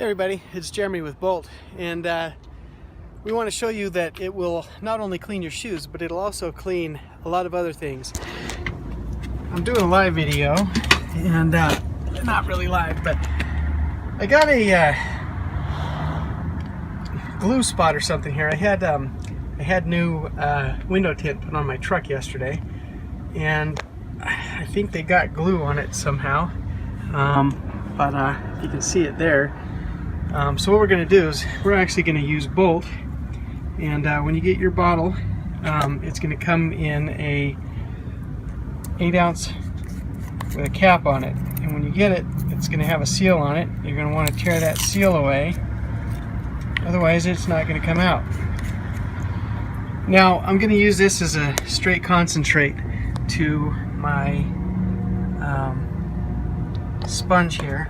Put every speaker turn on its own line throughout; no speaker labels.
everybody, it's Jeremy with Bolt, and we want to show you that it will not only clean your shoes, but it'll also clean a lot of other things. I'm doing a live video, and not really live, but I got a glue spot or something here. I had new window tint put on my truck yesterday, and I think they got glue on it somehow, but you can see it there. So what we're going to do is we're actually going to use Bolt, and when you get your bottle, it's going to come in a 8-ounce with a cap on it, and when you get it, it's going to have a seal on it. You're going to want to tear that seal away, otherwise it's not going to come out. Now I'm going to use this as a straight concentrate to my sponge here,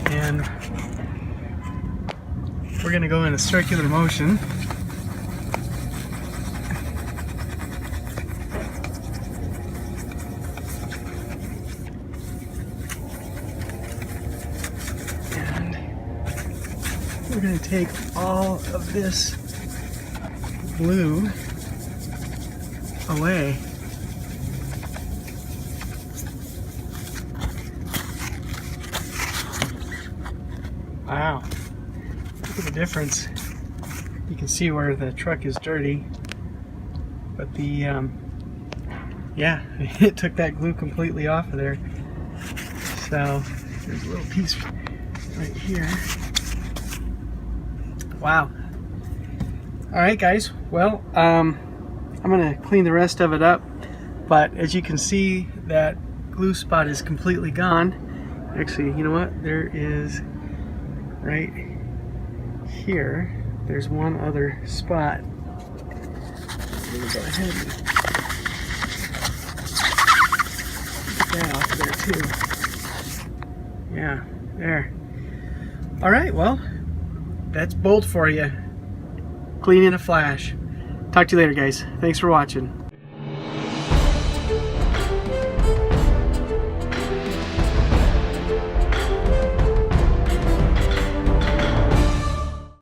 and we're going to go in a circular motion. And we're going to take all of this glue away. Wow. Look at the difference. You can see where the truck is dirty, but the yeah, it took that glue completely off of there. So there's a little piece right here. Wow. Alright guys, well, I'm gonna clean the rest of it up, but as you can see, that glue spot is completely gone. Actually, you know what, there is right here, there's one other spot. Let me go ahead and get that off there too. Yeah, there. Alright, well, that's Bolt for you. Clean in a flash. Talk to you later, guys. Thanks for watching.